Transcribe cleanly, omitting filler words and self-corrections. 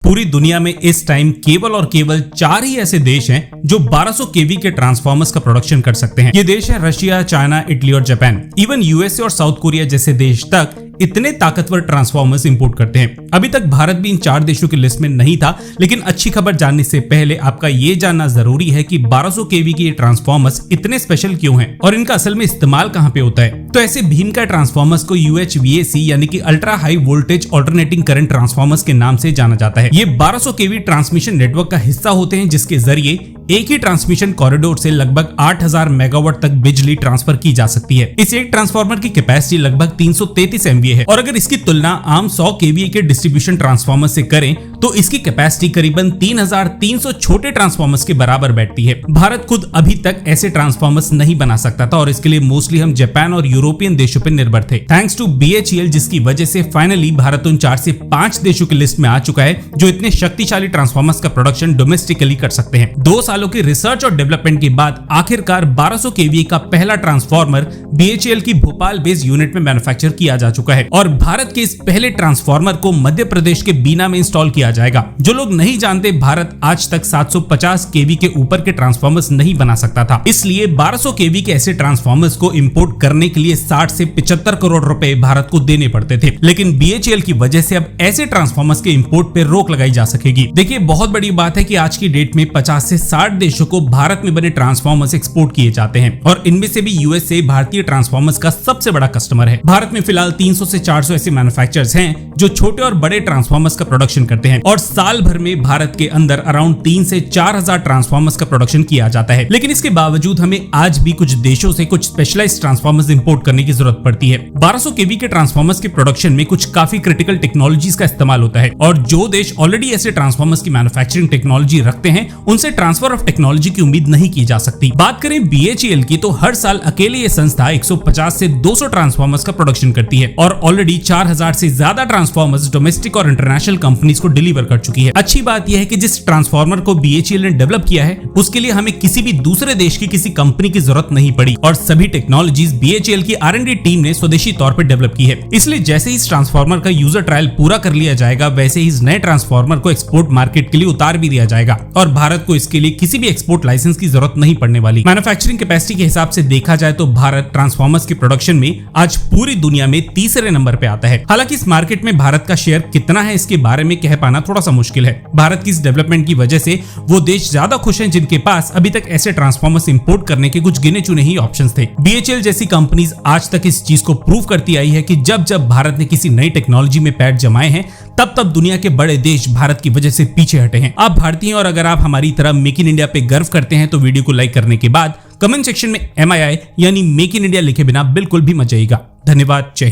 पूरी दुनिया में इस टाइम केवल और केवल 4 ही ऐसे देश हैं जो 1200 केवी के ट्रांसफॉर्मर्स का प्रोडक्शन कर सकते हैं। ये देश है रशिया, चाइना, इटली और जापान। इवन यूएसए और साउथ कोरिया जैसे देश तक इतने ताकतवर ट्रांसफॉर्मर्स इंपोर्ट करते हैं। अभी तक भारत भी इन 4 देशों की लिस्ट में नहीं था, लेकिन अच्छी खबर जानने से पहले आपका ये जानना जरूरी है कि 1200 केवी के ये ट्रांसफॉर्मर्स इतने स्पेशल क्यों हैं और इनका असल में इस्तेमाल कहां पे होता है। तो ऐसे भीम का ट्रांसफॉर्मर्स को UHVAC यानी कि ultra high voltage alternating current transformers के नाम से जाना जाता है। ये 1200 केवी ट्रांसमिशन नेटवर्क का हिस्सा होते हैं, जिसके जरिए एक ही ट्रांसमिशन कॉरिडोर से लगभग 8000 मेगावाट तक बिजली ट्रांसफर की जा सकती है। इस एक ट्रांसफार्मर की कैपेसिटी लगभग 333 MVA है और अगर इसकी तुलना आम 100 kVA के डिस्ट्रीब्यूशन ट्रांसफार्मर से करें तो इसकी कैपेसिटी करीबन 3300 छोटे ट्रांसफार्मर्स के बराबर बैठती है। भारत खुद अभी तक ऐसे ट्रांसफार्मर्स नहीं बना सकता था और इसके लिए मोस्टली हम जापान और यूरोपियन देशों पर निर्भर थे। थैंक्स टू BHEL, जिसकी वजह से फाइनली भारत उन 4 से 5 देशों की लिस्ट में आ चुका है जो इतने शक्तिशाली ट्रांसफार्मर्स का प्रोडक्शन डोमेस्टिकली कर सकते हैं। 2 सालों की रिसर्च और डेवलपमेंट के बाद आखिरकार 1200 केवी का पहला ट्रांसफार्मर BHEL की भोपाल बेस्ड यूनिट में मैन्युफैक्चर किया जा चुका है और भारत के इस पहले ट्रांसफार्मर को मध्य प्रदेश के बीना में इंस्टॉल किया जाएगा। जो लोग नहीं जानते, भारत आज तक 750 केवी के ऊपर के ट्रांसफार्मर्स नहीं बना सकता था, इसलिए 1200 केवी के ऐसे ट्रांसफार्मर्स को इंपोर्ट करने के लिए 60 से 75 करोड़ रुपए भारत को देने पड़ते थे। लेकिन BHEL की वजह से अब ऐसे ट्रांसफार्मर्स के इंपोर्ट पे रोक लगाई जा सकेगी। देखिए, बहुत बड़ी बात है कि आज की डेट में 50 से 60 देशों को भारत में बने ट्रांसफार्मर्स एक्सपोर्ट किए जाते हैं और इनमें से भी यूएसए भारतीय ट्रांसफार्मर्स का सबसे बड़ा कस्टमर है। भारत में फिलहाल 300 से 400 ऐसे मैन्युफैक्चरर्स हैं जो छोटे और बड़े ट्रांसफार्मर्स का प्रोडक्शन करते हैं और साल भर में भारत के अंदर अराउंड 3 से 4000 ट्रांसफार्मर्स का प्रोडक्शन किया जाता है। लेकिन इसके बावजूद हमें आज भी कुछ देशों से कुछ स्पेशलाइज्ड ट्रांसफार्मर्स इंपोर्ट करने की जरूरत पड़ती है। 1200 केवी के ट्रांसफार्मर्स के प्रोडक्शन में कुछ काफी क्रिटिकल टेक्नोलॉजीज का इस्तेमाल होता है और जो देश ऑलरेडी ऐसे ट्रांसफार्मर्स की मैन्युफैक्चरिंग टेक्नोलॉजी रखते हैं उनसे ट्रांसफर ऑफ टेक्नोलॉजी की उम्मीद नहीं की जा सकती। बात करें BHEL की तो हर साल अकेले ये संस्था 150 से 200 ट्रांसफार्मर्स का प्रोडक्शन करती है और ऑलरेडी 4000 से ज्यादा ट्रांसफार्मर्स डोमेस्टिक और इंटरनेशनल कंपनीज को डिलीवर कर चुकी है। अच्छी बात यह है कि जिस ट्रांसफार्मर को BHEL ने डेवलप किया है उसके लिए हमें किसी भी दूसरे देश की किसी कंपनी की जरूरत नहीं पड़ी और सभी टेक्नोलॉजीज BHEL की R&D टीम ने स्वदेशी तौर पर डेवलप की है। इसलिए जैसे ही इस ट्रांसफार्मर का यूजर ट्रायल पूरा कर लिया जाएगा वैसे ही इस नए ट्रांसफार्मर को एक्सपोर्ट मार्केट के लिए उतार भी दिया जाएगा और भारत को इसके लिए किसी भी एक्सपोर्ट लाइसेंस की जरूरत नहीं पड़ने वाली। मैन्युफैक्चरिंग कैपेसिटी के हिसाब से देखा जाए तो भारत ट्रांसफार्मर्स के प्रोडक्शन में आज पूरी दुनिया में तीसरे नंबर पे आता है। हालांकि इस मार्केट में भारत का शेयर कितना है इसके बारे में कह पाना थोड़ा सा मुश्किल है। भारत की इस डेवलपमेंट की वजह से वो देश ज्यादा खुश हैं जिनके पास अभी तक ऐसे ट्रांसफार्मर्स इंपोर्ट करने के कुछ गिने चुने ही ऑप्शंस थे। BHEL जैसी कंपनीज आज तक इस चीज को प्रूव करती आई है कि जब जब भारत ने किसी नई टेक्नोलॉजी में पैर जमाए हैं तब तब दुनिया के बड़े देश भारत की वजह से पीछे हटे हैं। आप भारतीय और अगर आप हमारी तरह मेक इन इंडिया पे गर्व करते हैं तो वीडियो को लाइक करने के बाद कमेंट सेक्शन में MII यानी मेक इन इंडिया लिखे बिना बिल्कुल भी मत जाइएगा। धन्यवाद। जय हिंद।